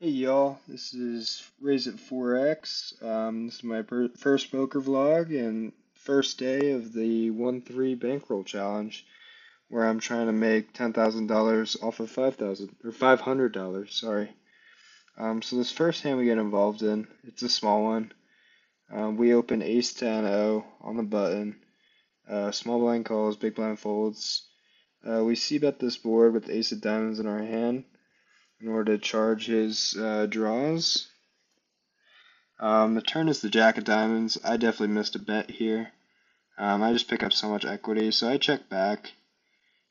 Hey y'all, this is RaisingFour-X. This is my first poker vlog and first day of the 1-3 bankroll challenge, where I'm trying to make $10,000 off of $500, sorry. So this first hand we get involved in, it's a small one. We open Ace 10-0 on the button. Small blind calls, big blind folds. We c-bet this board with Ace of Diamonds in our hand in order to charge his draws. The turn is the Jack of Diamonds. I definitely missed a bet here. I just pick up so much equity, so I check back.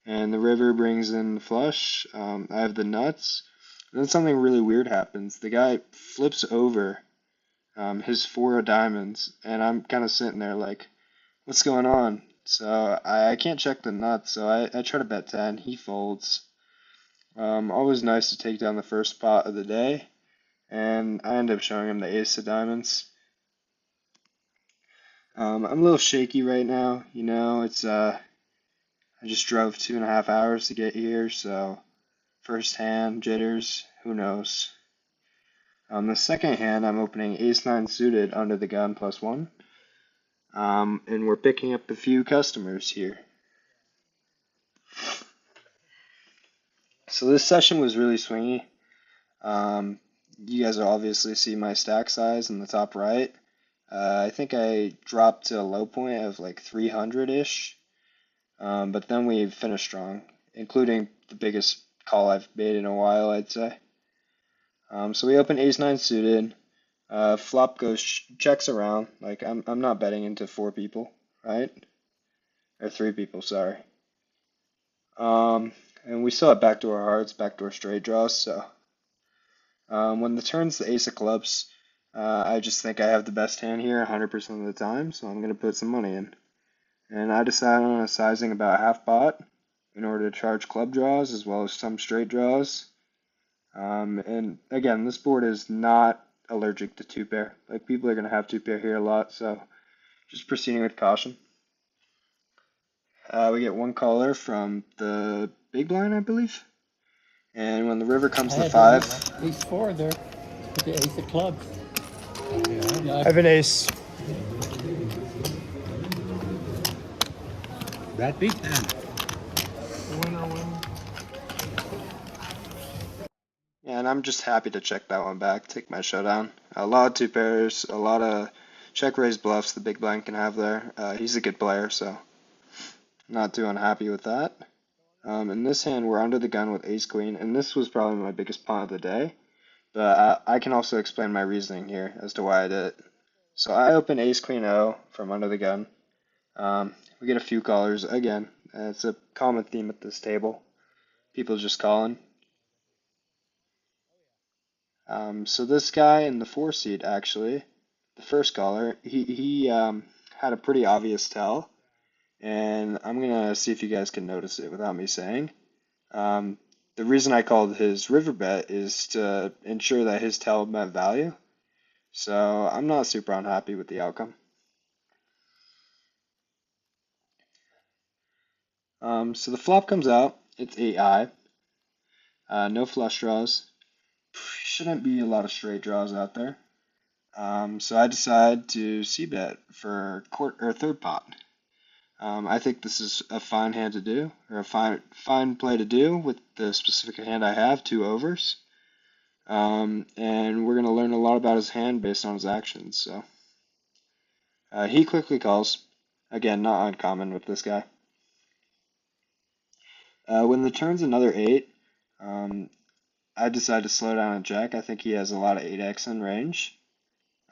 And the river brings in the flush. I have the nuts. And then something really weird happens. The guy flips over his 4 of diamonds, and I'm kind of sitting there like, what's going on? So I can't check the nuts, so I try to bet 10. He folds. Always nice to take down the first pot of the day, and I end up showing him the Ace of Diamonds. I'm a little shaky right now, it's I just drove 2.5 hours to get here, so first hand, jitters, who knows. The second hand, I'm opening Ace 9 suited under the gun +1, and we're picking up a few customers here. So this session was really swingy. You guys will obviously see my stack size in the top right. I think I dropped to a low point of like 300-ish, but then we finished strong, including the biggest call I've made in a while, I'd say. So we open Ace 9 suited. Flop goes checks around. Like I'm not betting into 4 people, right? Or 3 people, sorry. And we still have backdoor hearts, backdoor straight draws. So when the turn's the Ace of clubs, I just think I have the best hand here 100% of the time. So I'm gonna put some money in. And I decided on a sizing about half pot in order to charge club draws as well as some straight draws. And again, this board is not allergic to 2-pair. Like, people are going to have 2-pair here a lot, so just proceeding with caution. We get one caller from the big blind, I believe. And when the river comes to 5, Ace 4 there with the Ace of clubs. Yeah. I have an ace. That big hand. yeah, and I'm just happy to check that one back, take my showdown. A lot of 2-pairs, a lot of check raise bluffs the big blind can have there. He's a good player, so not too unhappy with that. In this hand, we're under the gun with Ace Queen, and this was probably my biggest pot of the day. But I can also explain my reasoning here as to why I did it. So I open Ace Queen O from under the gun. We get a few callers again. It's a common theme at this table. People just calling. So this guy in the 4 seat, actually, the first caller, he had a pretty obvious tell. And I'm going to see if you guys can notice it without me saying. The reason I called his river bet is to ensure that his tell met value. So I'm not super unhappy with the outcome. So the flop comes out. It's 8-high. No flush draws. Shouldn't be a lot of straight draws out there. So I decide to c-bet for third pot. I think this is a fine hand to do, or a fine play to do with the specific hand I have, 2 overs. And we're going to learn a lot about his hand based on his actions. So he quickly calls. Again, not uncommon with this guy. When the turn's another 8, I decide to slow down and check. I think he has a lot of 8x in range.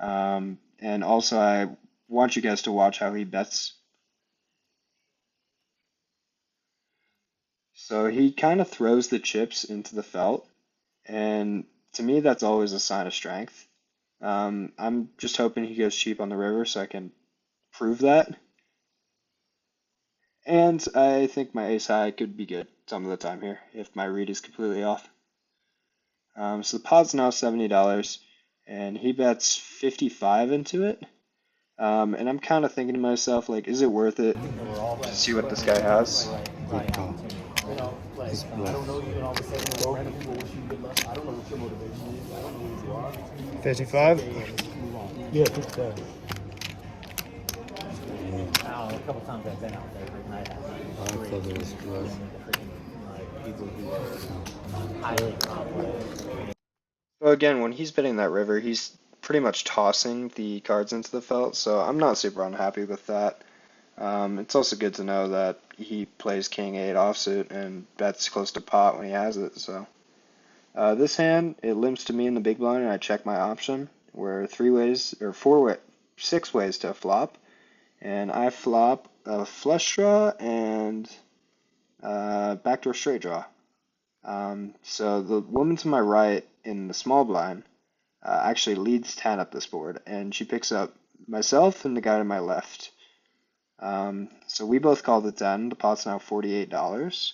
And also I want you guys to watch how he bets. So he kind of throws the chips into the felt, and to me that's always a sign of strength. I'm just hoping he goes cheap on the river so I can prove that. And I think my ace high could be good some of the time here if my read is completely off. So the pot's now $70, and he bets 55 into it. And I'm kind of thinking to myself, like, is it worth it to see what this guy has? Good call. He's bluff. 55. Yeah, it's there. Yeah. Now, a couple times I've been out there, but night I thought it was bluff. people who highly complex. So again, when he's betting that river, he's pretty much tossing the cards into the felt, so I'm not super unhappy with that. It's also good to know that he plays king 8 offsuit and bets close to pot when he has it. So this hand, it limps to me in the big blind, and I check my option. Where 6 ways to flop, and I flop a flush draw and backdoor straight draw. So the woman to my right in the small blind actually leads 10 up this board, and she picks up myself and the guy to my left. So we both called the 10. The pot's now $48.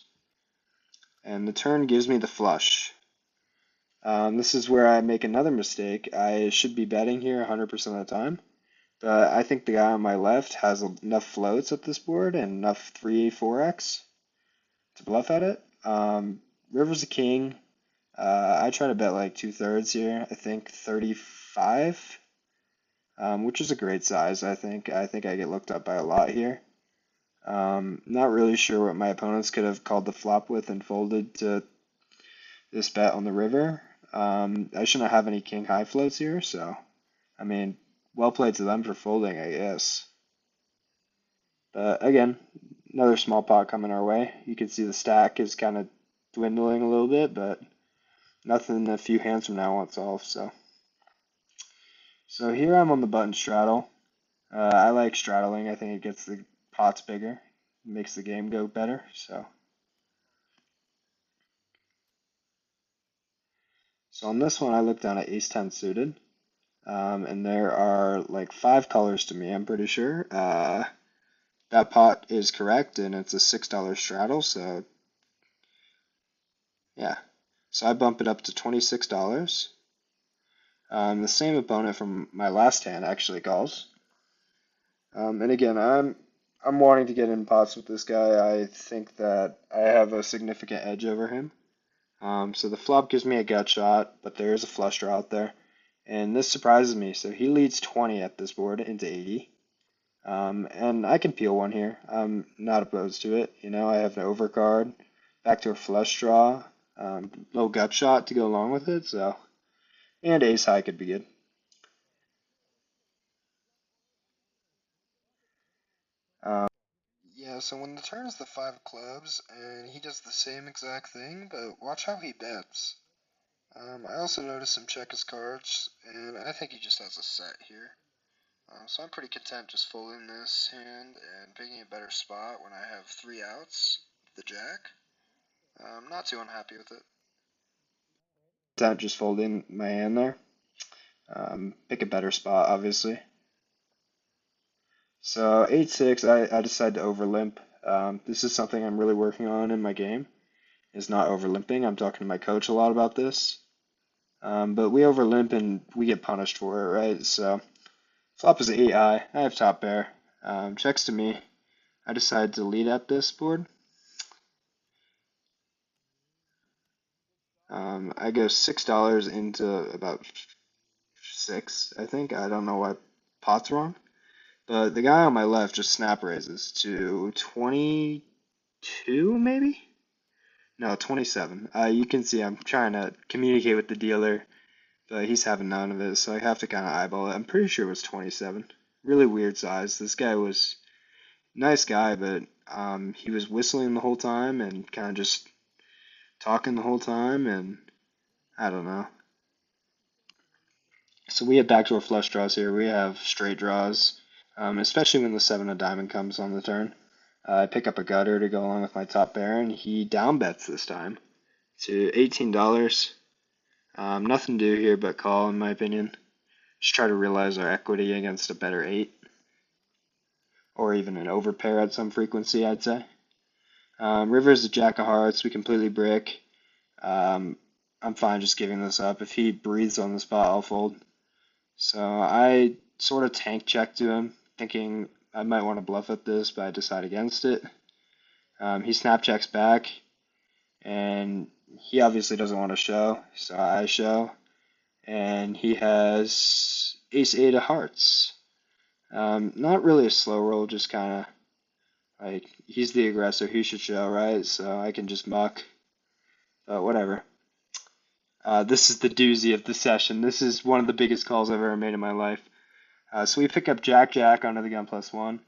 And the turn gives me the flush. This is where I make another mistake. I should be betting here 100% of the time. But I think the guy on my left has enough floats at this board and enough 3-4x to bluff at it. River's a king. I try to bet like 2/3 here. I think 35, which is a great size, I think. I think I get looked up by a lot here. Not really sure what my opponents could have called the flop with and folded to this bet on the river. I shouldn't have any king high floats here, so I mean, well played to them for folding, I guess. But again, another small pot coming our way. You can see the stack is kind of dwindling a little bit, but nothing a few hands from now won't solve. So here I'm on the button straddle. I like straddling. I think it gets the pots bigger, makes the game go better. So on this one, I look down at ace 10 suited, and there are like 5 colors to me, I'm pretty sure. That pot is correct, and it's a $6 straddle, so yeah. So I bump it up to $26. The same opponent from my last hand actually calls. And again, I'm wanting to get in pots with this guy. I think that I have a significant edge over him. So the flop gives me a gut shot, but there is a flush draw out there. And this surprises me. So he leads 20 at this board into 80. And I can peel one here. I'm not opposed to it. You know, I have an overcard, back to a flush draw, low gut shot to go along with it. So, and ace high could be good. Yeah, so when the turn is the 5 of clubs, and he does the same exact thing, but watch how he bets. I also noticed him check his cards, and I think he just has a set here. So I'm pretty content just folding this hand and picking a better spot when I have 3 outs, the jack. I'm not too unhappy with it. Content just folding my hand there. Pick a better spot, obviously. So 8-6, I decided to overlimp. This is something I'm really working on in my game, is not overlimping. I'm talking to my coach a lot about this. But we overlimp and we get punished for it, right? So flop is 8 high. I have top pair. Checks to me. I decide to lead at this board. I go $6 into about 6, I think. I don't know why pot's wrong. But the guy on my left just snap raises to 22, maybe? No, 27. You can see I'm trying to communicate with the dealer, but he's having none of it, so I have to kind of eyeball it. I'm pretty sure it was 27. Really weird size. This guy was nice guy, but he was whistling the whole time and kind of just talking the whole time, and I don't know. So we have backdoor flush draws here. We have straight draws, especially when the 7 of diamond comes on the turn. I pick up a gutter to go along with my top pair, and he down bets this time to $18. Nothing to do here but call, in my opinion. Just try to realize our equity against a better 8, or even an overpair at some frequency, I'd say. River's a jack of hearts. We completely brick. I'm fine just giving this up. If he breathes on the spot, I'll fold. So I sort of tank check to him, thinking I might want to bluff at this, but I decide against it. He snap checks back, and he obviously doesn't want to show, so I show, and he has ace-8 of hearts. Not really a slow roll, just kind of like he's the aggressor, he should show, right? So I can just muck, but whatever. This is the doozy of the session. This is one of the biggest calls I've ever made in my life. So we pick up Jack under the gun +1.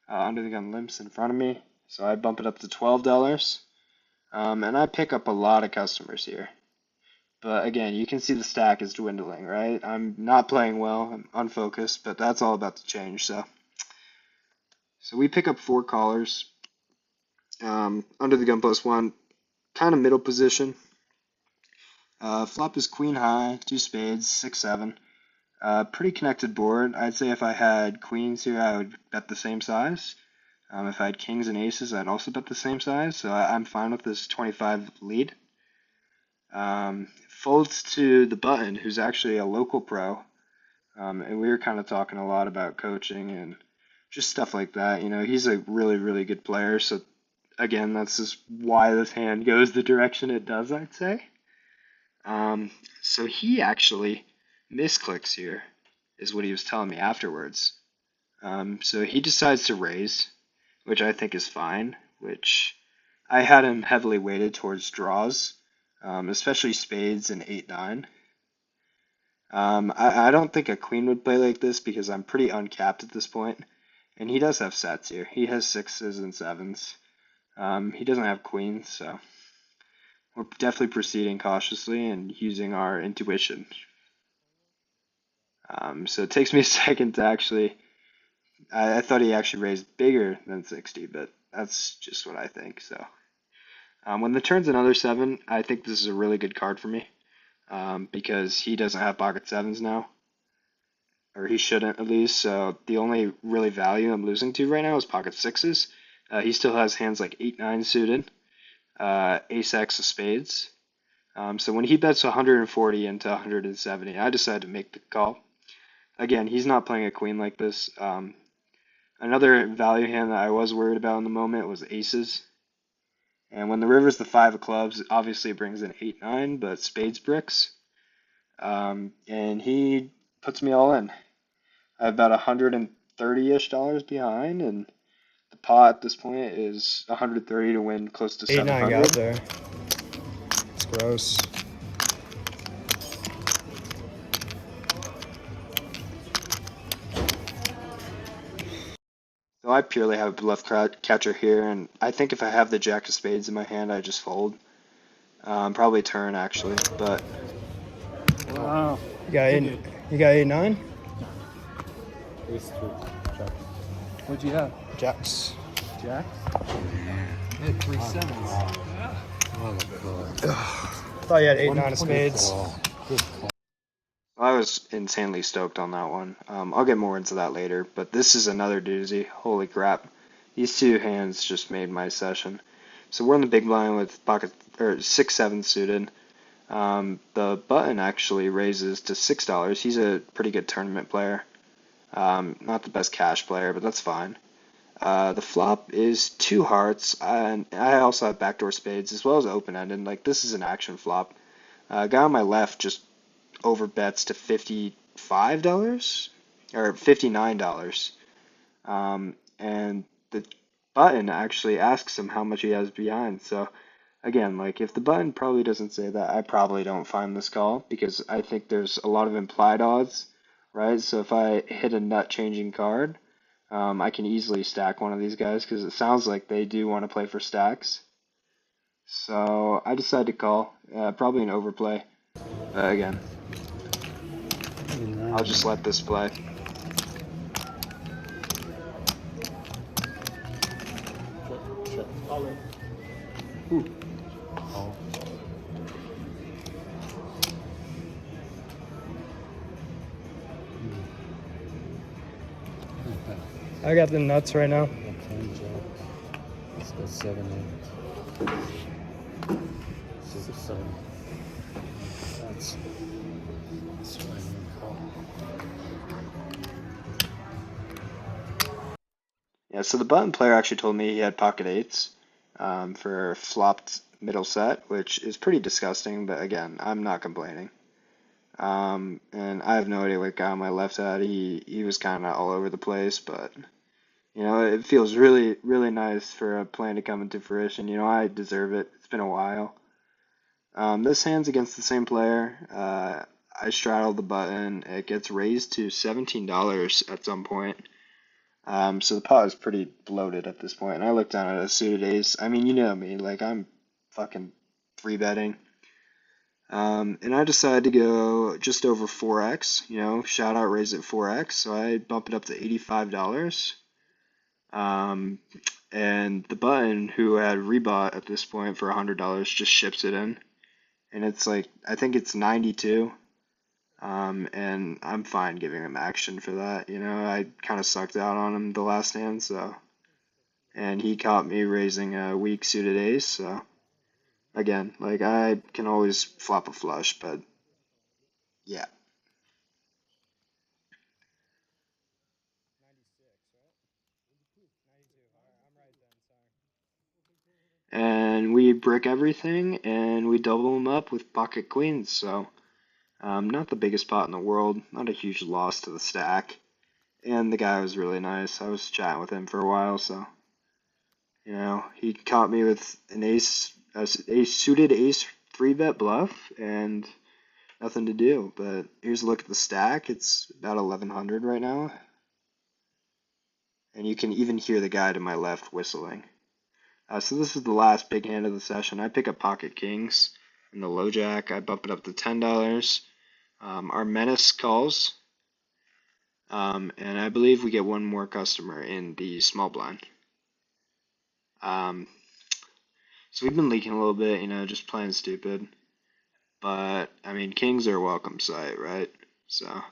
Under the gun limps in front of me, so I bump it up to $12. And I pick up a lot of customers here. But again, you can see the stack is dwindling, right? I'm not playing well, I'm unfocused, but that's all about to change. So we pick up 4 callers. Under the gun +1, kind of middle position. Flop is queen high, 2 spades, 6-7. Pretty connected board. I'd say if I had queens here, I would bet the same size. If I had kings and aces, I'd also bet the same size. So I'm fine with this 25 lead. Folds to the button, who's actually a local pro. And we were kind of talking a lot about coaching and just stuff like that. You know, he's a really, really good player. So again, that's just why this hand goes the direction it does, I'd say. So he actually misclicks here, is what he was telling me afterwards. So he decides to raise, which I think is fine, which I had him heavily weighted towards draws, especially spades and 8-9. I don't think a queen would play like this because I'm pretty uncapped at this point, and he does have sets here. He has 6s and 7s. He doesn't have queens, so we're definitely proceeding cautiously and using our intuition. So it takes me a second to actually, I thought he actually raised bigger than 60, but that's just what I think. So when the turn's another 7, I think this is a really good card for me, because he doesn't have pocket 7s now, or he shouldn't at least. So the only really value I'm losing to right now is pocket 6s. He still has hands like 8-9 suited, ace-x of spades. So when he bets 140 into 170, I decided to make the call. Again, he's not playing a queen like this. Another value hand that I was worried about in the moment was aces. And when the river's the 5 of clubs, obviously it brings in 8-9, but spades bricks. And he puts me all in. I have about $130-ish behind, and the pot at this point is 130 to win close to 8-9 700. out there. It's gross. So I purely have a bluff catcher here, and I think if I have the jack of spades in my hand, I just fold. Probably turn actually, but Wow. You got 8-9? Ace-3. Check. What'd you have? Jacks. Jack? I had 3 sevens. Oh my god. Thought you had 8-9 of spades. Good call. I was insanely stoked on that one. I'll get more into that later, but this is another doozy. Holy crap. These 2 hands just made my session. So we're in the big blind with pocket or 6-7 suited. The button actually raises to $6. He's a pretty good tournament player. Not the best cash player, but that's fine. The flop is 2 hearts, and I also have backdoor spades as well as open-ended. Like, this is an action flop. Guy on my left just overbets to $55 or $59. And the button actually asks him how much he has behind. So again, like, if the button probably doesn't say that, I probably don't find this call because I think there's a lot of implied odds, right? So if I hit a nut changing card, I can easily stack one of these guys because it sounds like they do want to play for stacks. So I decided to call, probably an overplay. Again, I'll just let this play. Check. Ooh. Call. I got the nuts right now. 10 jack. Let's go 7-8. 6-7. That's what I need to call. Yeah, so the button player actually told me he had pocket 8s for flopped middle set, which is pretty disgusting, but again, I'm not complaining. And I have no idea what guy on my left had. He was kind of all over the place, but you know, it feels really, really nice for a plan to come into fruition. You know, I deserve it. It's been a while. This hand's against the same player. I straddle the button. It gets raised to $17 at some point. So the pot is pretty bloated at this point. And I look down at a suited ace. I mean, you know me, like I'm fucking three betting. And I decided to go just over 4x, you know, shout out RaisingFour-X. So I bump it up to $85. And the button, who had rebought at this point for $100, just ships it in. And it's like, I think it's 92. And I'm fine giving him action for that. You know, I kind of sucked out on him the last hand, so. And he caught me raising a weak suited ace, so. Again, like, I can always flop a flush, but yeah. And we brick everything, and we double them up with pocket queens, so. Not the biggest pot in the world, not a huge loss to the stack. And the guy was really nice. I was chatting with him for a while, so. You know, he caught me with an ace, a suited ace 3-bet bluff, and nothing to do. But here's a look at the stack. It's about 1100 right now. And you can even hear the guy to my left whistling. So this is the last big hand of the session. I pick up pocket kings in the low jack. I bump it up to $10. Our menace calls. And I believe we get one more customer in the small blind. So we've been leaking a little bit, you know, just playing stupid. But, I mean, kings are a welcome sight, right? So,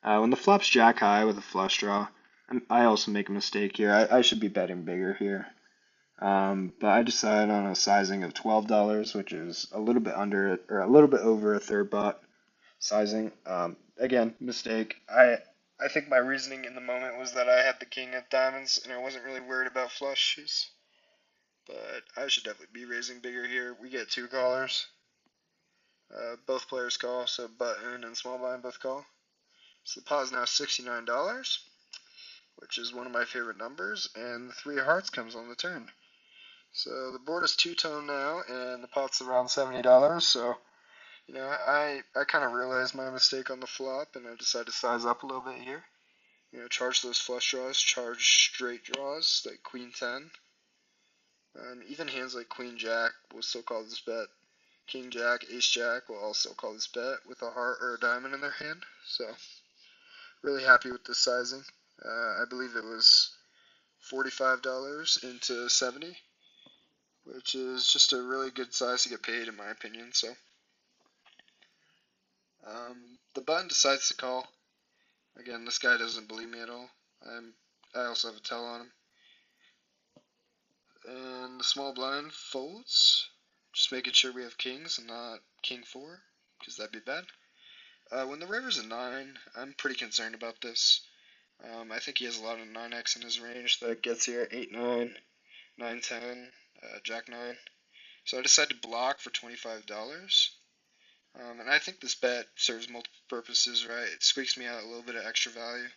when the flop's jack high with a flush draw, I also make a mistake here. I should be betting bigger here. But I decided on a sizing of $12, which is a little bit under, or a little bit over a third pot sizing. Again, mistake. I think my reasoning in the moment was that I had the king of diamonds and I wasn't really worried about flushes. But I should definitely be raising bigger here. We get two callers. Both players call, so button and small blind both call. So the pot is now $69, which is one of my favorite numbers, and the three of hearts comes on the turn. So the board is two-tone now, and the pot's around $70, so you know, I kind of realized my mistake on the flop, and I decided to size up a little bit here. You know, charge those flush draws, charge straight draws, like queen 10. Even hands like queen jack will still call this bet. King jack, ace jack will also call this bet with a heart or a diamond in their hand. So, really happy with this sizing. I believe it was $45 into 70, which is just a really good size to get paid in my opinion. So, the button decides to call. Again, this guy doesn't believe me at all. I also have a tell on him. And the small blind folds. Just making sure we have kings and not king 4, because that'd be bad. When the river's a 9, I'm pretty concerned about this. I think he has a lot of 9x in his range that gets here at 8-9, 9-10, jack 9. So I decided to block for $25. And I think this bet serves multiple purposes, right? It squeaks me out a little bit of extra value.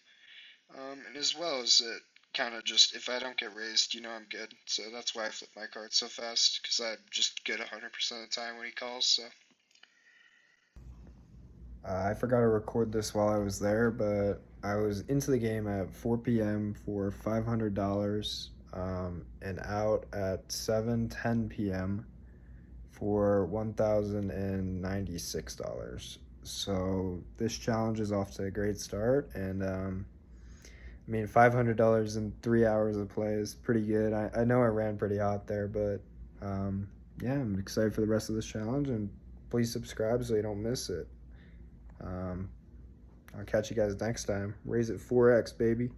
And as well as it kind of just, if I don't get raised, you know I'm good. So that's why I flip my cards so fast, because I'm just good 100% of the time when he calls, so. I forgot to record this while I was there, but I was into the game at 4 p.m. for $500 and out at 7:10 p.m. for $1,096. So this challenge is off to a great start, and I mean, $500 in 3 hours of play is pretty good. I know I ran pretty hot there, but yeah, I'm excited for the rest of this challenge, and please subscribe so you don't miss it. I'll catch you guys next time. RaisingFour-X, baby.